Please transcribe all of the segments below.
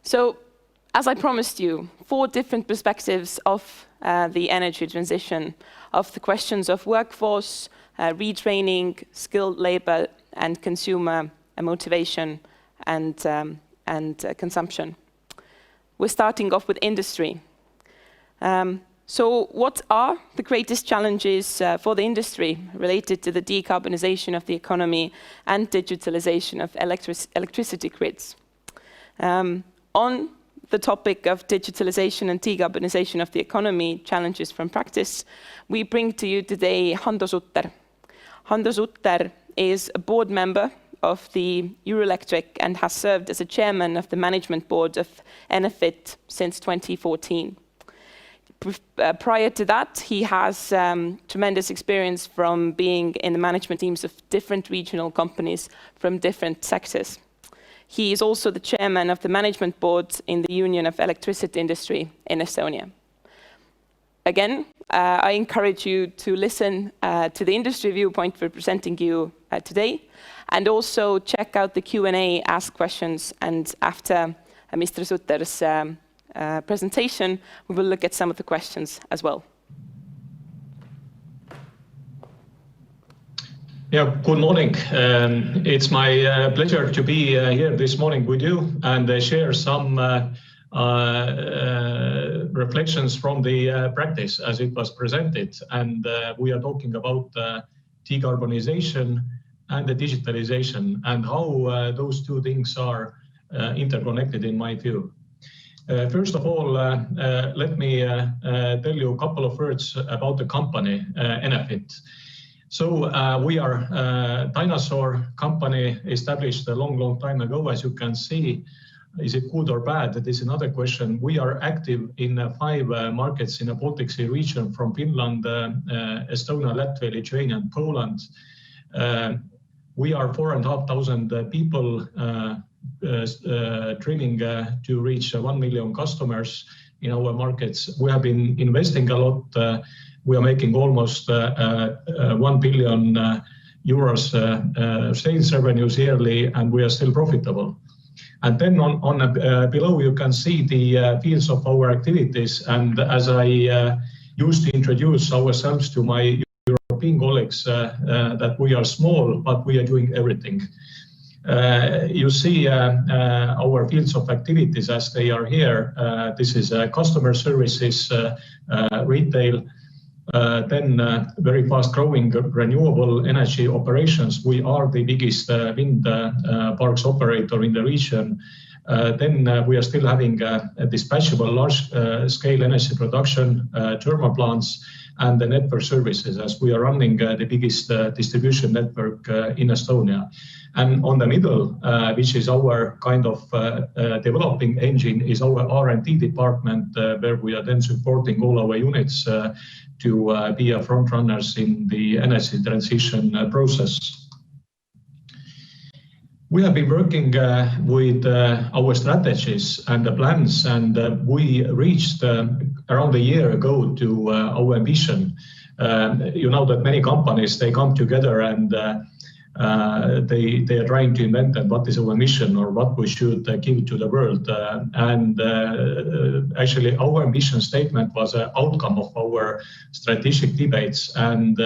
So, as I promised you, 4 different perspectives of the energy transition, of the questions of workforce, retraining, skilled labor, and consumer motivation and consumption. We're starting off with industry. So what are the greatest challenges for the industry related to the decarbonisation of the economy and digitalisation of electricity grids? On the topic of digitalisation and decarbonisation of the economy, challenges from practice, we bring to you today Hando Sutter. Hando Sutter is a board member of the Eurelectric and has served as a chairman of the management board of Nfit since 2014. Prior to that, he has tremendous experience from being in the management teams of different regional companies from different sectors. He is also the chairman of the management board in the Union of Electricity Industry in Estonia. Again, I encourage you to listen to the industry viewpoint we're presenting you today, and also check out the Q&A, ask questions, and after Mr. Sutter's presentation, we will look at some of the questions as well. Yeah, good morning. It's my pleasure to be here this morning with you and share some reflections from the practice as it was presented. And we are talking about decarbonisation and the digitalisation and how those two things are interconnected in my view. First of all, let me tell you a couple of words about the company, Nfit. So we are a dinosaur company established a long time ago. As you can see, is it good or bad? That is another question. We are active in 5 markets in the Baltic Sea region, from Finland, Estonia, Latvia, Lithuania, and Poland. We are 4,500 people dreaming to reach 1 million customers in our markets. We have been investing a lot. We are making almost 1 billion euros sales revenues yearly, and we are still profitable. And then below you can see the fields of our activities. And as I used to introduce ourselves to my European colleagues, that we are small, but we are doing everything. You see our fields of activities as they are here. This is customer services, retail, then very fast growing renewable energy operations. We are the biggest wind parks operator in the region. Then we are still having dispatchable large scale energy production, thermal plants, and the network services, as we are running the biggest distribution network in Estonia. And on the middle, which is our kind of developing engine, is our R&D department, where we are then supporting all our units to be a front runners in the energy transition process. We have been working with our strategies and the plans, and we reached around a year ago to our ambition. You know that many companies, they come together and they are trying to invent what is our mission or what we should give to the world. Actually, our ambition statement was an outcome of our strategic debates, and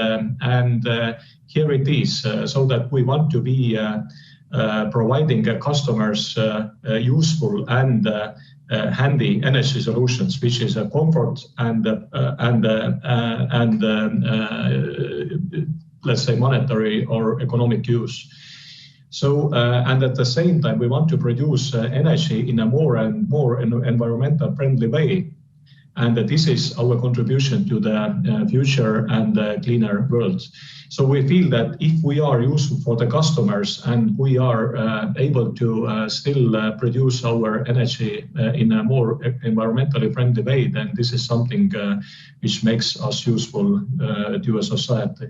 here it is. So that we want to be providing customers useful and handy energy solutions, which is a comfort and let's say monetary or economic use. So and at the same time we want to produce energy in a more and more environmental friendly way, and this is our contribution to the future and cleaner world. So we feel that if we are useful for the customers and we are able to still produce our energy in a more environmentally friendly way, then this is something which makes us useful to a society.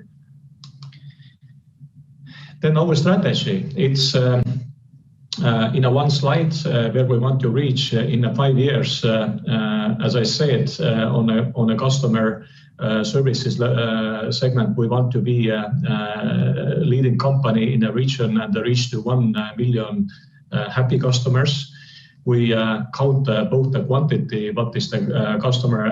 Then our strategy, it's in a one slide where we want to reach in 5 years, as I said, on a customer services segment, we want to be a leading company in a region and reach to 1 million happy customers. We count both the quantity, what is the customer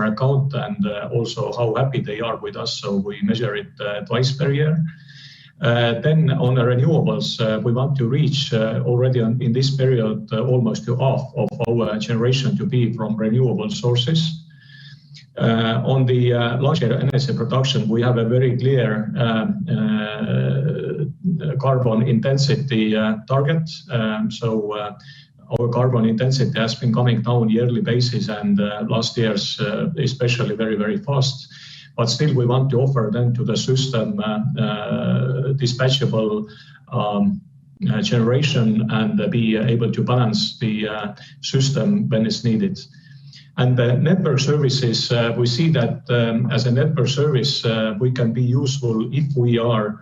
account, and also how happy they are with us. So we measure it twice per year. Then on the renewables, we want to reach already in this period almost to half of our generation to be from renewable sources. On the larger energy production, we have a very clear carbon intensity target. So our carbon intensity has been coming down yearly basis, and last year's especially very, very fast. But still we want to offer then to the system dispatchable generation and be able to balance the system when it's needed. And the network services, we see that as a network service, we can be useful if we are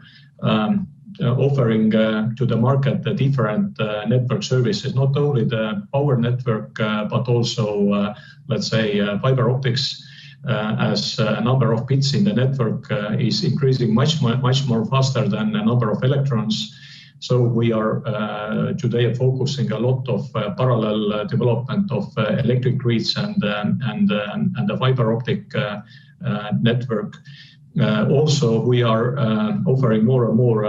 offering to the market the different network services, not only the power network, but also, let's say, fiber optics, as a number of bits in the network is increasing much more faster than the number of electrons. So we are today focusing a lot of parallel development of electric grids and the fiber optic network. Also, we are offering more and more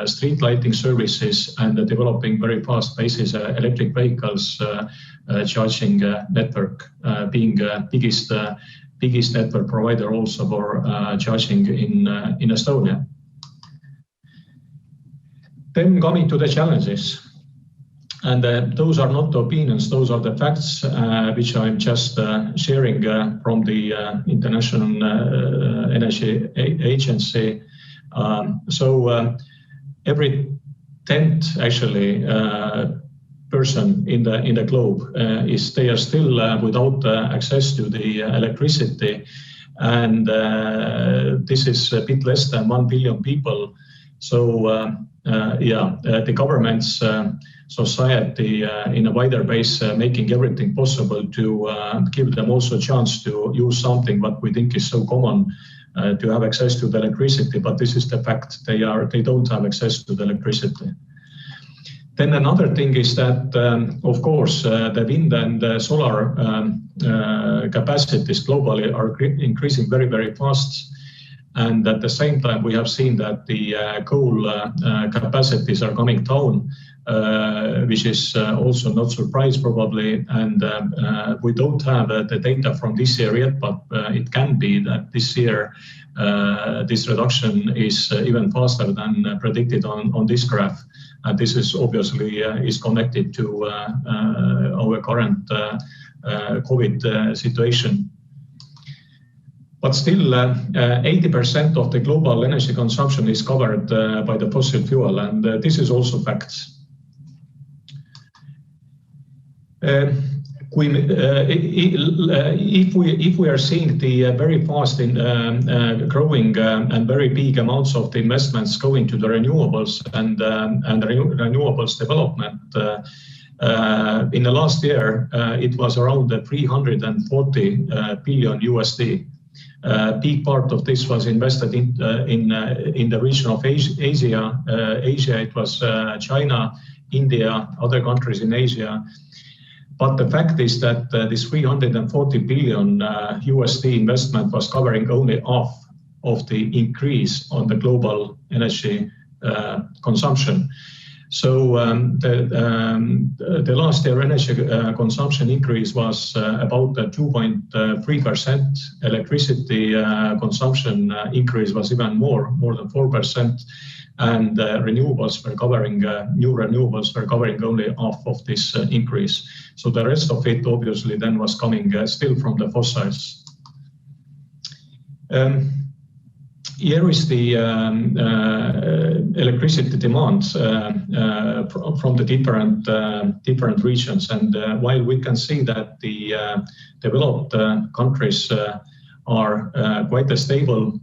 street lighting services and developing very fast basis electric vehicles charging network, being biggest network provider also for charging in Estonia. Then coming to the challenges, and those are not opinions, those are the facts which I'm just sharing from the International Energy Agency. So every 10th actually person in the globe they are still without access to the electricity, and this is a bit less than 1 billion people. So the governments, society in a wider base making everything possible to give them also a chance to use something what we think is so common to have access to the electricity, but this is the fact, they don't have access to the electricity. Then another thing is that, of course, the wind and solar capacities globally are increasing very, very fast. And at the same time, we have seen that the coal capacities are coming down, which is also not surprise probably. And we don't have the data from this year yet, but it can be that this year this reduction is even faster than predicted on this graph. And this is obviously is connected to our current COVID situation. But still, 80% of the global energy consumption is covered by the fossil fuel, and this is also facts. If we are seeing the very fast growing and very big amounts of the investments going to the renewables and renewables development, in the last year it was around 340 billion USD. Big part of this was invested in the region of Asia. Asia, it was China, India, other countries in Asia. But the fact is that this 340 billion USD investment was covering only half of the increase on the global energy consumption. So the last year energy consumption increase was about 2.3%. Electricity consumption increase was even more than 4%. And renewables were covering, new renewables were covering only half of this increase. So the rest of it obviously then was coming still from the fossils. Here is the electricity demand from the different regions, and while we can see that the developed countries are quite stable,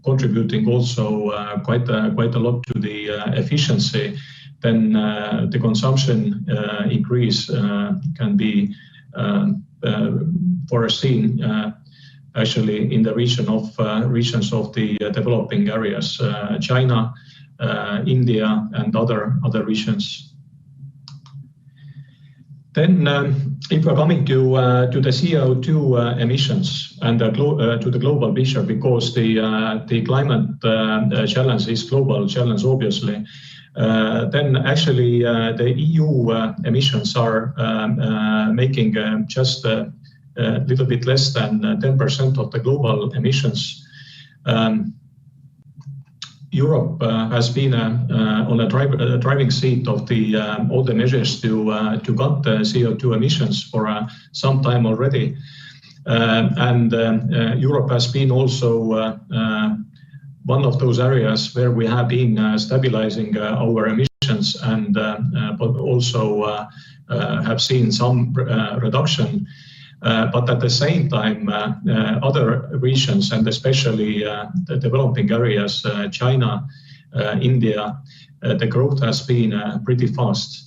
contributing also quite a lot to the efficiency, then the consumption increase can be foreseen actually in the regions of the developing areas, China, India, and other regions. Then, if we're coming to the CO2 emissions and to the global picture, because the climate challenge is global challenge, obviously, then actually the EU emissions are making just a little bit less than 10% of the global emissions. Europe has been on a driving seat of all the measures to cut the CO2 emissions for some time already. And Europe has been also one of those areas where we have been stabilizing our emissions and but also have seen some reduction. But at the same time, other regions, and especially the developing areas, China, India, the growth has been pretty fast.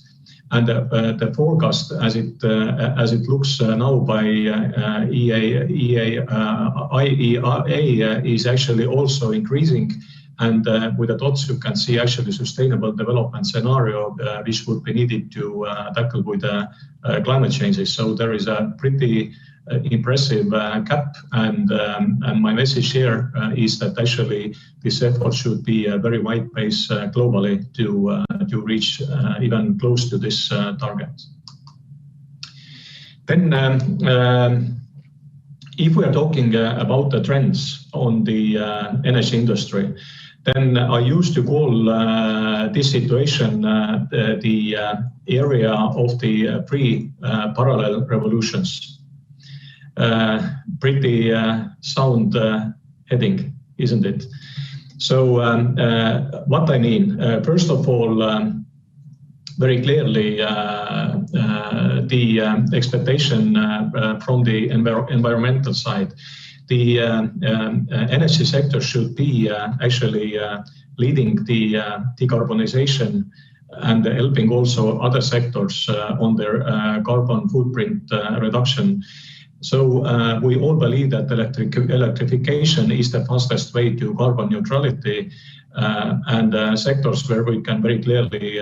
And the forecast, as it looks now by IEA, is actually also increasing. And with the dots, you can see actually sustainable development scenario, which would be needed to tackle with climate changes. So there is a pretty impressive gap. And my message here is that actually this effort should be a very wide base globally to reach even close to this target. Then, if we are talking about the trends on the energy industry, then I used to call this situation the area of the pre-parallel revolutions. Pretty sound heading, isn't it? So what I mean, first of all, very clearly the expectation from the environmental side. The energy sector should be actually leading the decarbonization and helping also other sectors on their carbon footprint reduction. So we all believe that electrification is the fastest way to carbon neutrality, and sectors where we can very clearly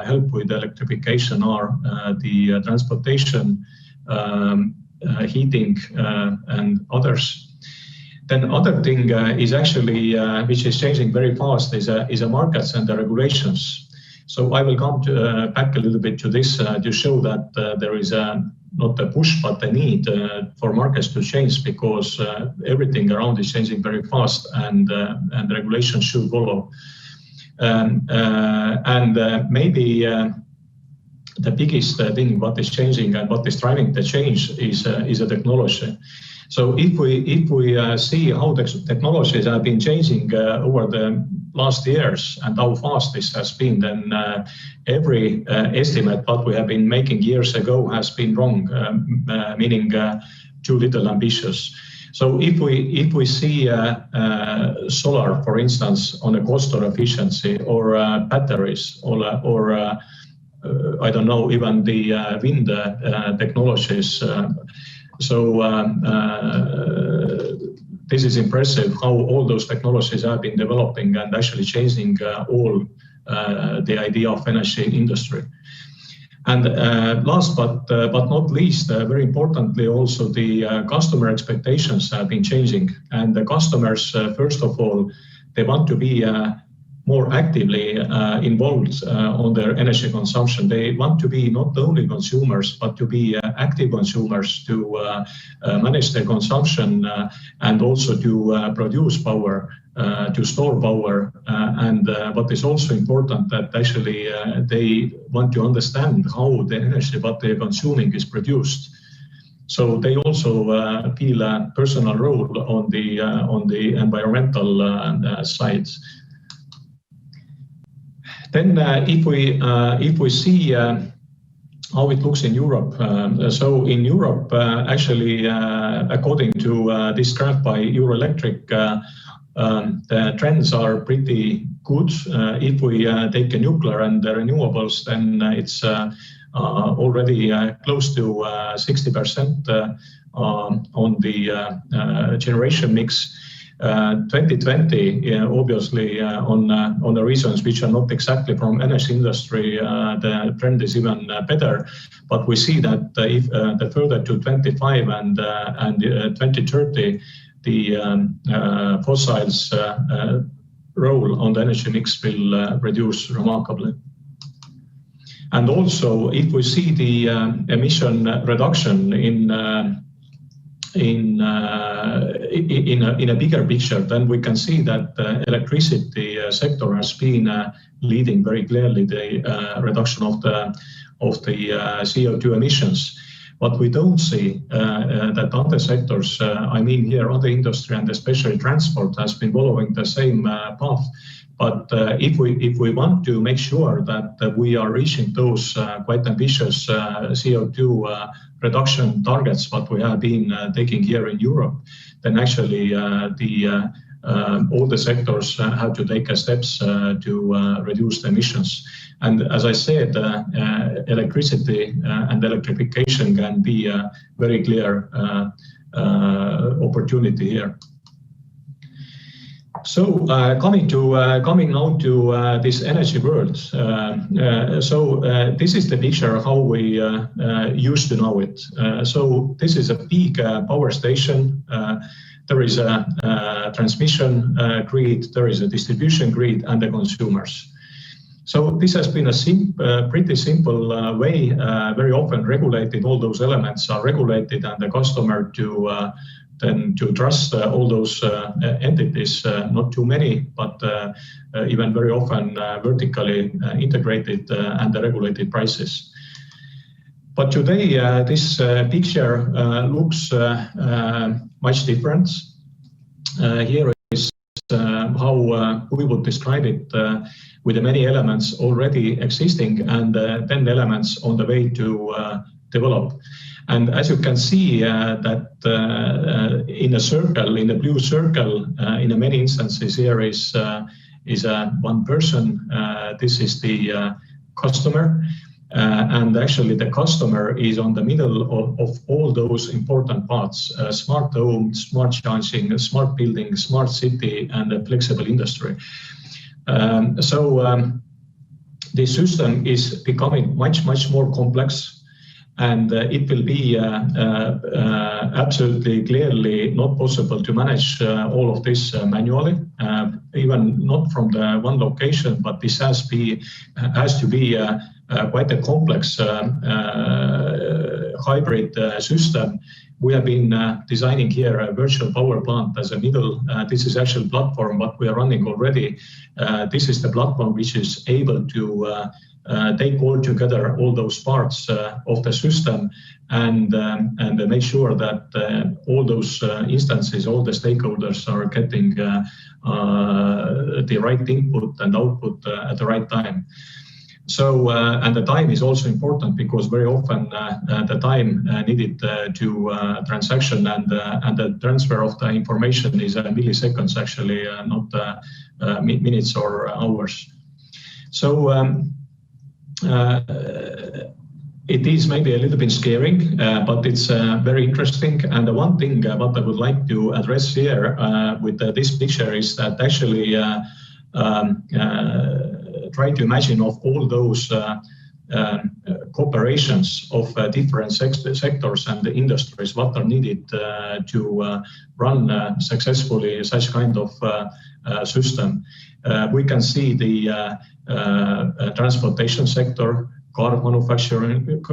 help with electrification are the transportation, heating, and others. Then other thing is actually, which is changing very fast, is a markets and the regulations. So I will come back a little bit to this to show that there is not a push, but a need for markets to change, because everything around is changing very fast, and the regulations should follow. Maybe the biggest thing what is changing and what is driving the change is a technology. So if we see how the technologies have been changing over the last years and how fast this has been, then every estimate that we have been making years ago has been wrong, meaning too little ambitious. So if we see solar, for instance, on a cost or efficiency, or batteries, or I don't know, even the wind technologies. This is impressive how all those technologies have been developing and actually changing all the idea of energy industry. And last but not least, very importantly, also the customer expectations have been changing. And the customers, first of all, they want to be more actively involved on their energy consumption. They want to be not only consumers, but to be active consumers, to manage their consumption and also to produce power, to store power. And what is also important, that actually they want to understand how the energy what they're consuming is produced. So they also feel a personal role on the environmental side. Then if we see how it looks in Europe, so in Europe, actually, according to this graph by Euroelectric, the trends are pretty good. If we take a nuclear and the renewables, then it's already close to 60% on the generation mix. 2020, obviously, on the reasons which are not exactly from energy industry, the trend is even better. But we see that if the further to 25 and 2030, the fossils role on the energy mix will reduce remarkably. And also, if we see the emission reduction in a bigger picture, then we can see that the electricity sector has been leading very clearly the reduction of the CO2 emissions. But we don't see that other sectors, I mean here other industry and especially transport, has been following the same path. But if we want to make sure that we are reaching those quite ambitious CO2 reduction targets, what we have been taking here in Europe, then actually all the sectors have to take steps to reduce the emissions. And as I said, electricity and electrification can be a very clear opportunity here. So coming now to this energy world. This is the picture of how we used to know it. So this is a big power station. There is a transmission grid, there is a distribution grid, and the consumers. So this has been a pretty simple way, very often regulated. All those elements are regulated, and the customer to trust all those entities, not too many, but even very often vertically integrated and the regulated prices. But today, this picture looks much different. Here is how we would describe it with the many elements already existing and 10 elements on the way to develop. And as you can see, that in a circle, in the blue circle, in many instances here is one person. This is the customer. And actually the customer is on the middle of all those important parts: smart home, smart charging, smart building, smart city, and a flexible industry. The system is becoming much more complex, and it will be absolutely clearly not possible to manage all of this manually, even not from the one location, but this has to be quite a complex hybrid system. We have been designing here a virtual power plant as a middle. This is actual platform what we are running already. This is the platform which is able to take all together all those parts of the system and make sure that all those instances, all the stakeholders are getting the right input and output at the right time. So, and the time is also important because very often the time needed to transaction and the transfer of the information is milliseconds actually, not minutes or hours. So it is maybe a little bit scaring, but it's very interesting. And the one thing what I would like to address here with this picture is that actually try to imagine of all those cooperations of different sectors and the industries what are needed to run successfully such kind of system. We can see the transportation sector, car manufacturing,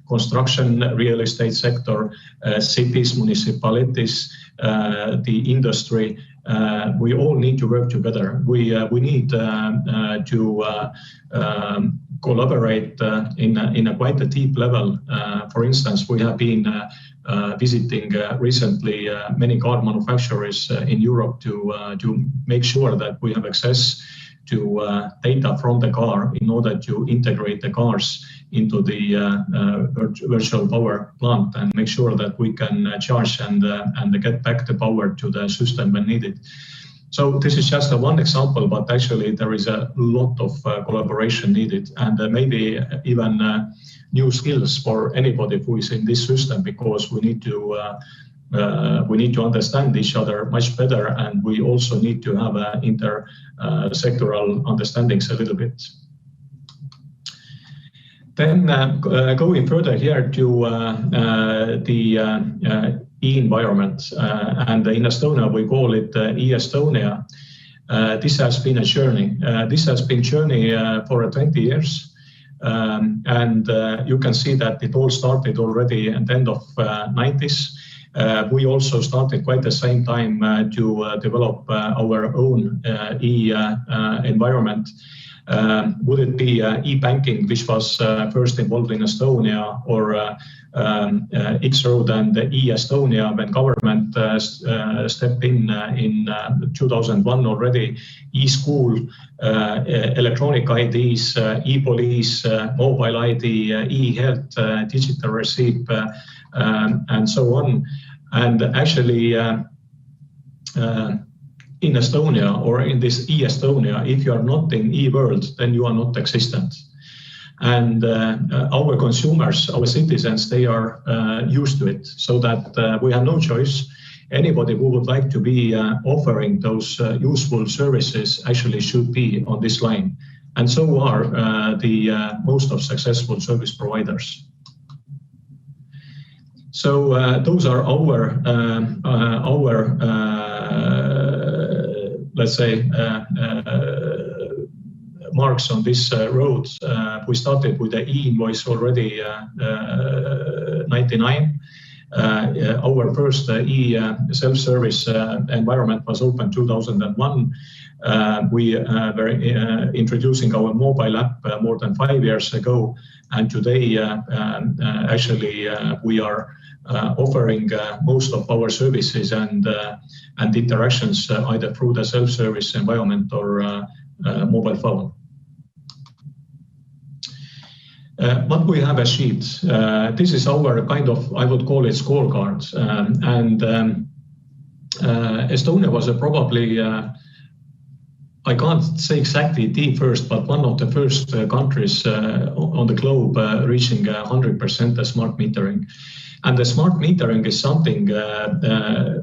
construction, real estate sector, cities, municipalities, the industry. We all need to work together. We need to collaborate in a quite a deep level. For instance, we have been visiting recently many car manufacturers in Europe to make sure that we have access to data from the car in order to integrate the cars into the virtual power plant and make sure that we can charge and get back the power to the system when needed. So this is just one example, but actually there is a lot of collaboration needed and maybe even new skills for anybody who is in this system, because we need to we need to understand each other much better, and we also need to have inter-sectoral understandings a little bit. Then going further here to the e-environment, and in Estonia we call it e-Estonia. This has been a journey. This has been a journey for 20 years. And you can see that it all started already at the end of 90s. We also started quite the same time to develop our own e-environment. Would it be e-banking, which was first involved in Estonia, or X-Road and e-Estonia when government stepped in 2001 already, e-school, electronic IDs, e-police, mobile ID, e-health, digital receipt, and so on. And actually, in Estonia or in this e-Estonia, if you are not in e-world, then you are not existent. And our consumers, our citizens, they are used to it, so that we have no choice. Anybody who would like to be offering those useful services actually should be on this line. And so are the most of successful service providers. So those are our let's say, marks on this road. We started with the e-invoice already 99. Our first e-self-service environment was open 2001. We were introducing our mobile app more than 5 years ago, and today actually we are offering most of our services and interactions either through the self-service environment or mobile phone. What we have achieved, this is our kind of, I would call it scorecard, and Estonia was probably, I can't say exactly the first, but one of the first countries on the globe reaching 100% smart metering. And the smart metering is something,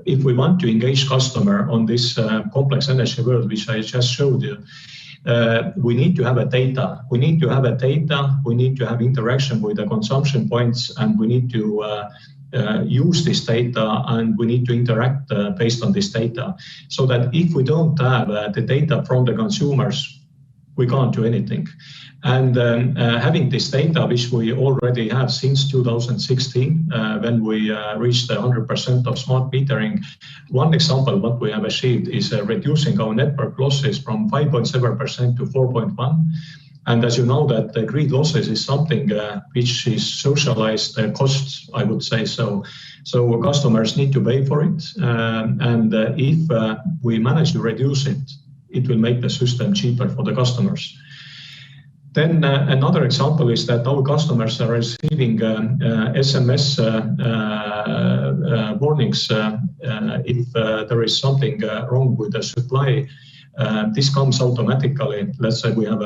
if we want to engage customer on this complex energy world, which I just showed you, we need to have a data. We need to have a data, we need to have interaction with the consumption points, and we need to use this data, and we need to interact based on this data. So that if we don't have the data from the consumers, we can't do anything. And having this data, which we already have since 2016, when we reached 100% of smart metering, one example what we have achieved is reducing our network losses from 5.7% to 4.1%. And as you know, that the grid losses is something which is socialized costs, I would say so. So customers need to pay for it. And if we manage to reduce it, it will make the system cheaper for the customers. Then another example is that our customers are receiving SMS warnings if there is something wrong with the supply. This comes automatically. Let's say we have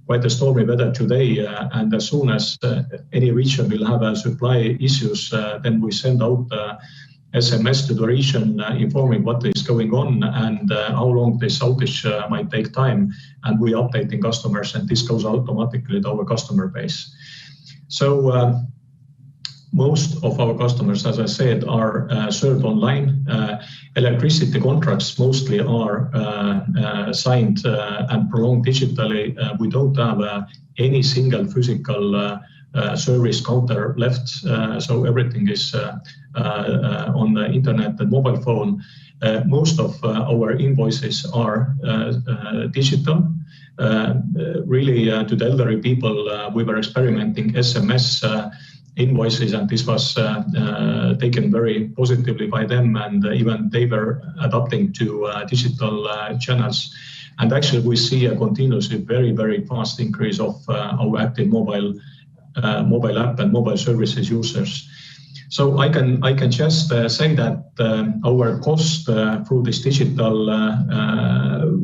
quite a stormy weather today, and as soon as any region will have supply issues, then we send out SMS to the region informing what is going on and how long this outage might take time, and we updating customers, and this goes automatically to our customer base. So most of our customers, as I said, are served online. Electricity contracts mostly are signed and prolonged digitally. We don't have any single physical service counter left, so everything is on the internet and mobile phone. Most of our invoices are digital. Really, to the elderly people, we were experimenting SMS invoices, and this was taken very positively by them, and even they were adapting to digital channels. And actually, we see a continuously very, very fast increase of our active mobile app and mobile services users. So I can just say that our cost through this digital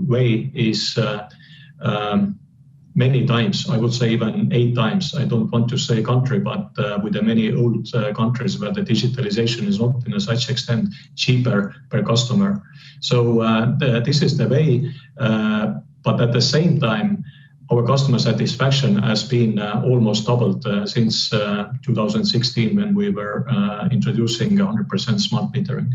way is many times, I would say even 8 times. I don't want to say country, but with the many old countries where the digitalization is not in a such extent cheaper per customer. So this is the way, but at the same time, our customer satisfaction has been almost doubled since 2016 when we were introducing 100% smart metering.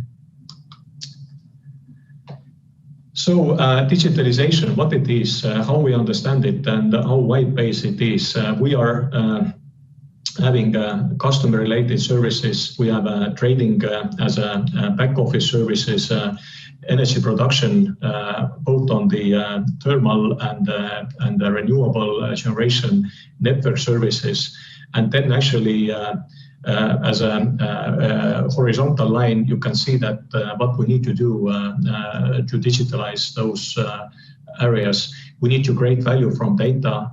So digitalization, what it is, how we understand it, and how wide-based it is. We are having customer-related services. We have trading as a back-office services, energy production, both on the thermal and the renewable generation network services, and then actually as a horizontal line, you can see that what we need to do to digitalize those areas. We need to create value from data.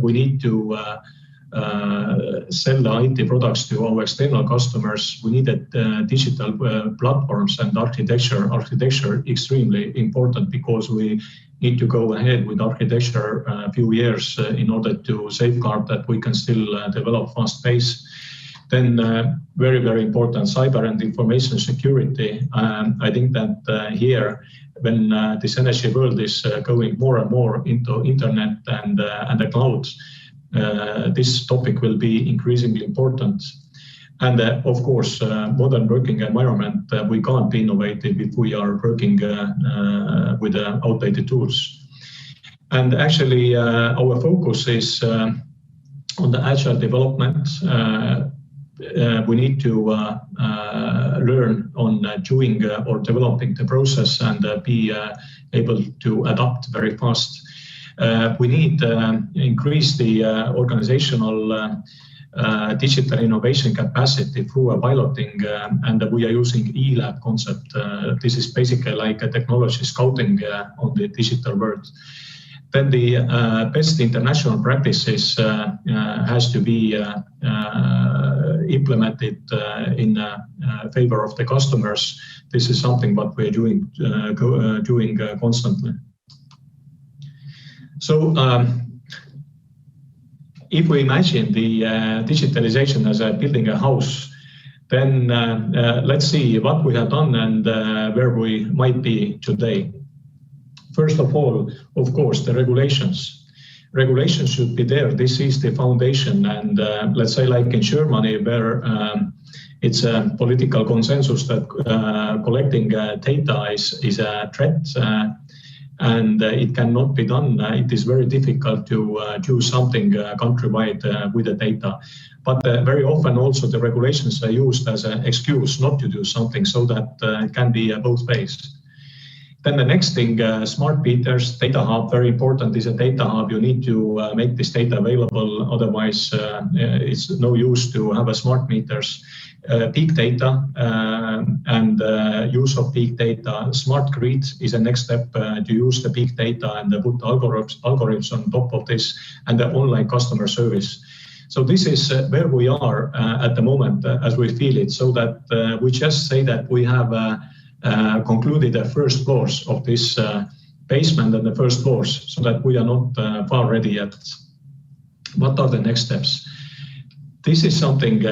We need to sell the IT products to our external customers. We needed digital platforms and architecture. Architecture extremely important because we need to go ahead with architecture a few years in order to safeguard that we can still develop fast pace. Then very, very important, cyber and information security. I think that here, when this energy world is going more and more into internet and the cloud, this topic will be increasingly important. And of course, modern working environment, we can't be innovative if we are working with outdated tools. And actually, our focus is on the agile development. We need to learn on doing or developing the process and be able to adapt very fast. We need to increase the organizational digital innovation capacity through a piloting, and we are using E-Lab concept. This is basically like a technology scouting on the digital world. Then the best international practices has to be implemented in favor of the customers. This is something what we're doing constantly. So if we imagine the digitalization as building a house, then let's see what we have done and where we might be today. First of all, of course, the regulations. Regulations should be there. This is the foundation. And let's say like in Germany, where it's a political consensus that collecting data is a threat and it cannot be done. It is very difficult to do something countrywide with the data. But very often also the regulations are used as an excuse not to do something so that it can be both ways. Then the next thing, smart meters, data hub, very important is a data hub. You need to make this data available, otherwise it's no use to have a smart meters. Big data and use of big data. Smart grid is a next step to use the big data and put algorithms on top of this, and the online customer service. So this is where we are at the moment as we feel it, so that we just say that we have concluded the first floors of this basement and the first floors, so that we are not far ready yet. What are the next steps? This is something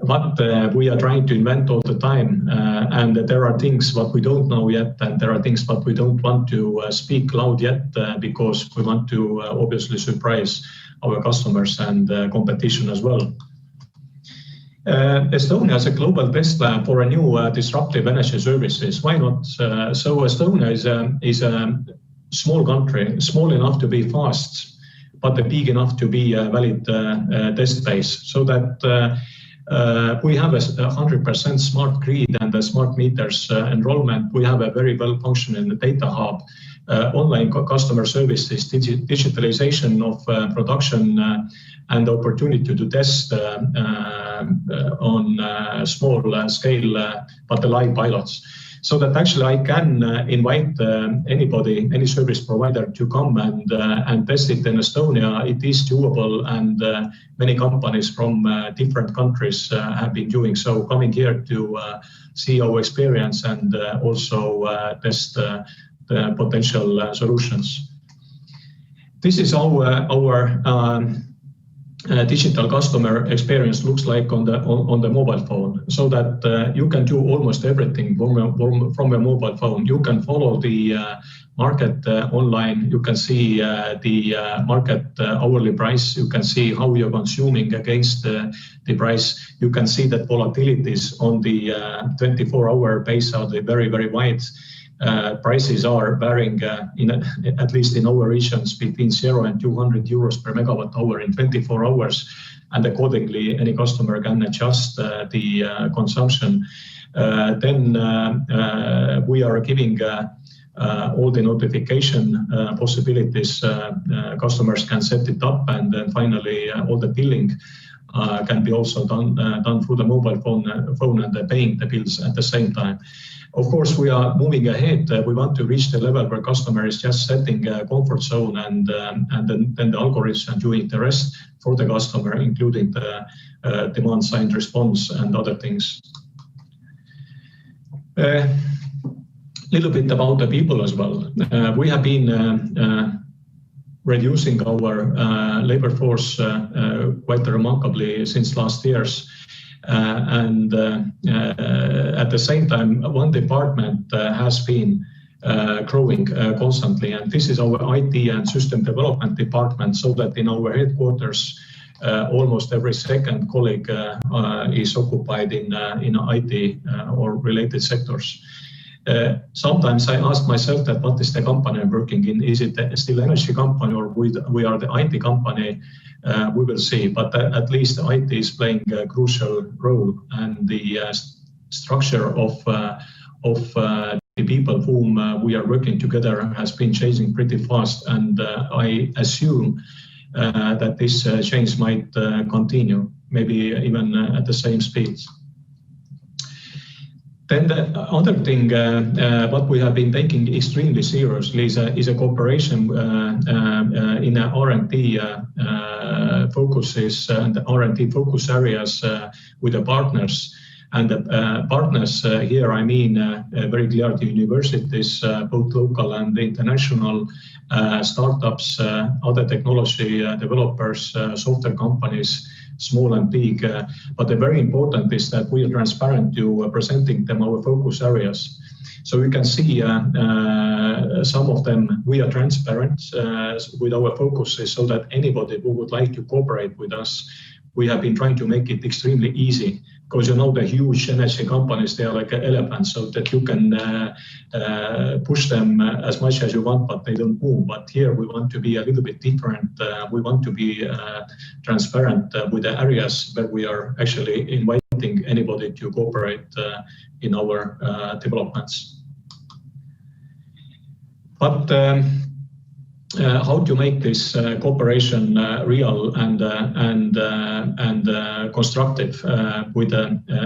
what we are trying to invent all the time, and there are things what we don't know yet, and there are things what we don't want to speak loud yet, because we want to obviously surprise our customers and competition as well. Estonia has a global test lab for a new disruptive energy services. Why not? So Estonia is a small country, small enough to be fast, but big enough to be a valid test base. So that we have a 100% smart grid and the smart meters enrollment. We have a very well functioning data hub, online customer services, digitalization of production, and opportunity to test on small scale, but the live pilots. So that actually I can invite anybody, any service provider to come and test it in Estonia. It is doable, and many companies from different countries have been doing so, coming here to see our experience and also test the potential solutions. This is our digital customer experience looks like on the mobile phone, so that you can do almost everything from a mobile phone. You can follow the market online. You can see the market hourly price. You can see how you're consuming against the price. You can see that volatilities on the 24-hour base are very, very wide. Prices are varying, at least in our regions, between 0 and 200 euros per megawatt hour in 24 hours. And accordingly, any customer can adjust the consumption. Then we are giving all the notification possibilities. Customers can set it up, and then finally all the billing can be also done through the mobile phone and paying the bills at the same time. Of course, we are moving ahead. We want to reach the level where customer is just setting a comfort zone, and then the algorithm doing the rest for the customer, including the demand side response and other things. Little bit about the people as well. We have been reducing our labor force quite remarkably since last years. And at the same time, one department has been growing constantly, and this is our IT and system development department, so that in our headquarters, almost every second colleague is occupied in IT or related sectors. Sometimes I ask myself that what is the company I'm working in? Is it still energy company, or we are the IT company? We will see, but at least IT is playing a crucial role, and the structure of the people whom we are working together has been changing pretty fast, and I assume that this change might continue, maybe even at the same speed. Then the other thing, what we have been taking extremely seriously is a cooperation in R&D focuses and R&D focus areas with the partners. And the partners here, I mean very clear the universities, both local and international, startups, other technology developers, software companies, small and big. But the very important is that we are transparent to presenting them our focus areas. So you can see some of them, we are transparent with our focuses, so that anybody who would like to cooperate with us, we have been trying to make it extremely easy. Because you know the huge energy companies, they are like elephants, so that you can push them as much as you want, but they don't move. But here we want to be a little bit different. We want to be transparent with the areas where we are actually inviting anybody to cooperate in our developments. But how to make this cooperation real and constructive with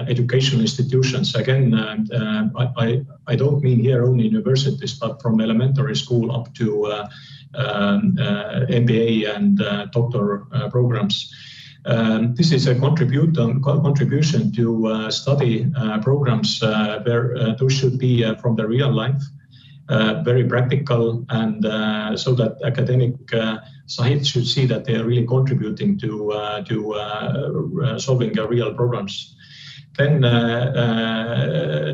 educational institutions? Again, I don't mean here only universities, but from elementary school up to MBA and doctor programs. This is a contribution to study programs where those should be from the real life. Very practical, and so that academic side should see that they are really contributing to solving real problems. Then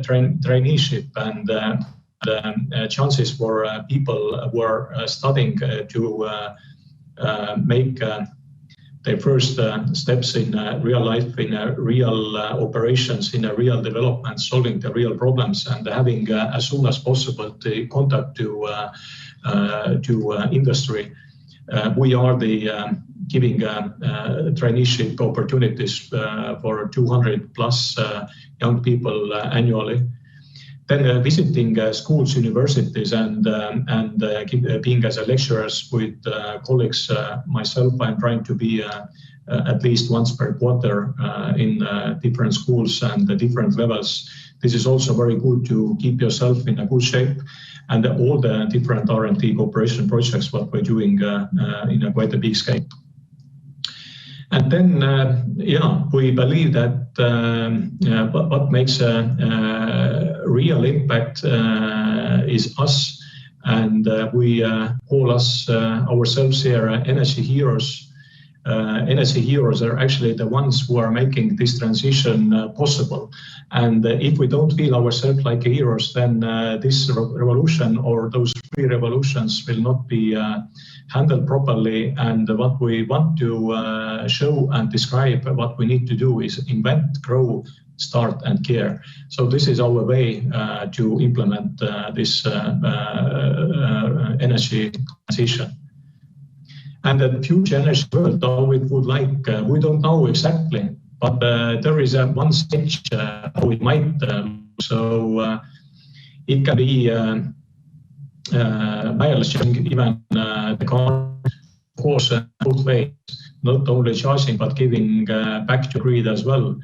traineeship and the chances for people who are studying to make their first steps in real life, in real operations, in real development, solving the real problems, and having as soon as possible the contact to industry. We are giving traineeship opportunities for 200 plus young people annually. Then visiting schools, universities, and being as a lecturers with colleagues. Myself, I'm trying to be at least once per quarter in different schools and the different levels. This is also very good to keep yourself in a good shape, and all the different R&D cooperation projects what we're doing in quite a big scale. And then, we believe that what makes a real impact is us and we call ourselves here energy heroes. Energy heroes are actually the ones who are making this transition possible. And if we don't feel ourselves like heroes, then this revolution or those three revolutions will not be handled properly. And what we want to show and describe what we need to do is invent, grow, start and care. So this is our way to implement this energy transition. And the future energy world, how it would like, we don't know exactly, but there is one stage how it might look. So it can be wireless charging, even the car, of course, both ways, not only charging, but giving back to grid as well.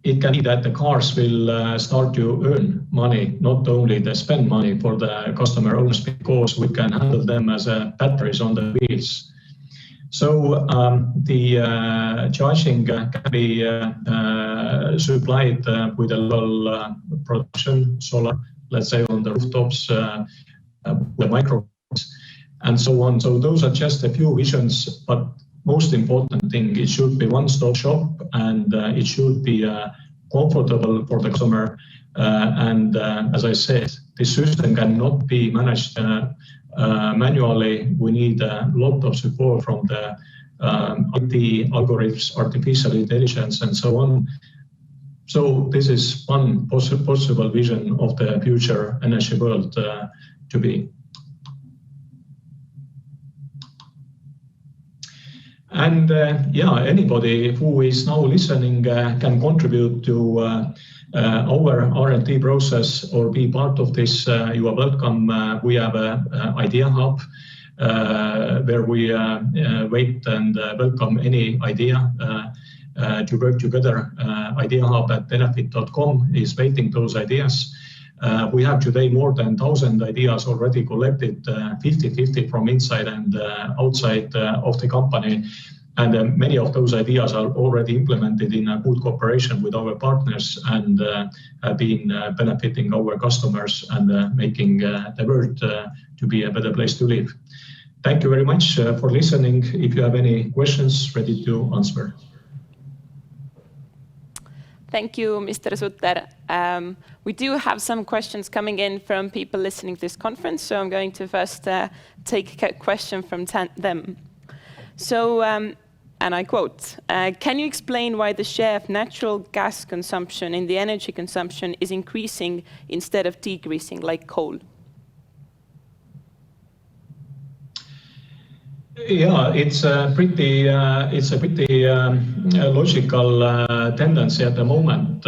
It can be that the cars will start to earn money, not only they spend money for the customer owners, because we can handle them as batteries on the wheels. So the charging can be supplied with a local production, solar, let's say on the rooftops, the micro, and so on. So those are just a few visions, but most important thing, it should be one-stop shop, and it should be comfortable for the customer. And as I said, the system cannot be managed manually. We need a lot of support from the IT algorithms, artificial intelligence, and so on. So this is one possible vision of the future energy world to be. And anybody who is now listening can contribute to our R&D process or be part of this. You are welcome. We have an idea hub where we wait and welcome any idea to work together. Idea hub at Nfit.com is waiting those ideas. We have today more than 1,000 ideas already collected, 50-50 from inside and outside of the company. And many of those ideas are already implemented in a good cooperation with our partners and have been benefiting our customers and making the world to be a better place to live. Thank you very much for listening. If you have any questions, ready to answer. Thank you, Mr. Sutter. We do have some questions coming in from people listening to this conference, so I'm going to first take a question from them. So, and I quote, can you explain why the share of natural gas consumption in the energy consumption is increasing instead of decreasing like coal? Yeah, it's a pretty logical tendency at the moment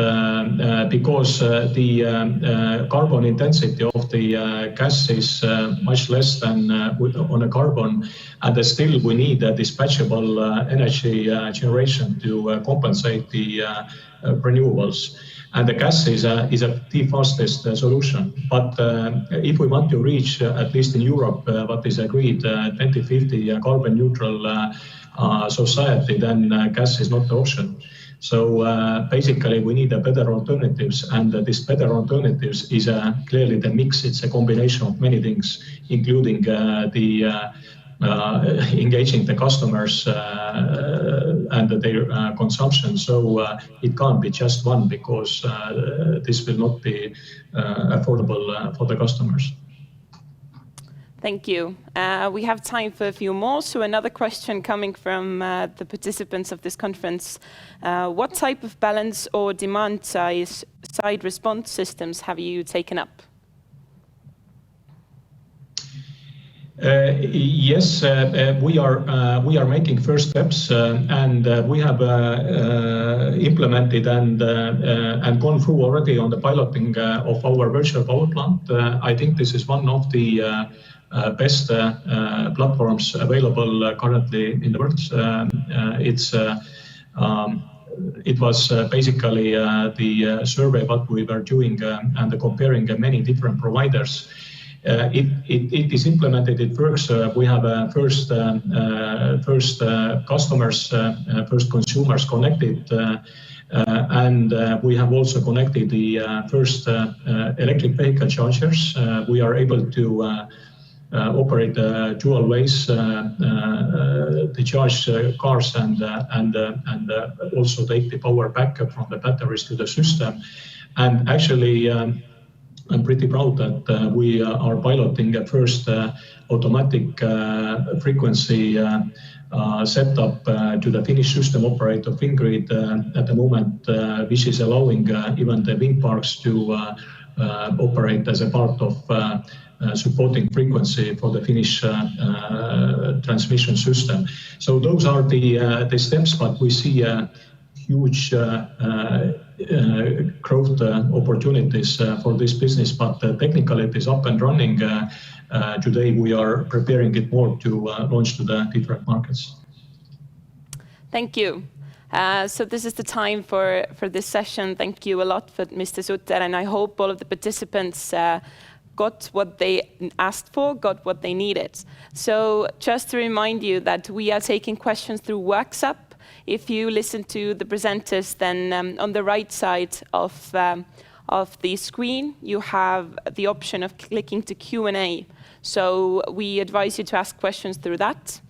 because the carbon intensity of the gas is much less than on a carbon, and still we need a dispatchable energy generation to compensate the renewables. And the gas is the fastest solution. But if we want to reach, at least in Europe, what is agreed, 2050 carbon neutral society, then gas is not the option. So basically we need a better alternatives, and this better alternatives is clearly the mix. It's a combination of many things, including engaging the customers and their consumption. So it can't be just one, because this will not be affordable for the customers. Thank you. We have time for a few more. So another question coming from the participants of this conference. What type of balance or demand side response systems have you taken up? Yes, we are making first steps, and we have implemented and gone through already on the piloting of our virtual power plant. I think this is one of the best platforms available currently in the world. It was basically the survey what we were doing and comparing many different providers. It is implemented, it works. We have first customers, first consumers connected. And we have also connected the first electric vehicle chargers. We are able to operate dual ways to charge cars and also take the power backup from the batteries to the system. And actually, I'm pretty proud that we are piloting a first automatic frequency setup to the Finnish system operator Fingrid at the moment, which is allowing even the wind parks to operate as a part of supporting frequency for the Finnish transmission system. So those are the steps, but we see huge growth opportunities for this business, but technically it is up and running. Today we are preparing it more to launch to the different markets. Thank you. So this is the time for this session. Thank you a lot for Mr. Sutter, and I hope all of the participants got what they asked for, got what they needed. So just to remind you that we are taking questions through WhatsApp. If you listen to the presenters, then on the right side of the screen, you have the option of clicking to Q&A. So we advise you to ask questions through that.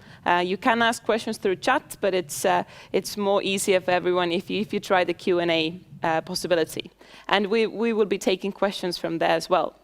You can ask questions through chat, but it's more easier for everyone if you try the Q&A possibility. And we will be taking questions from there as well.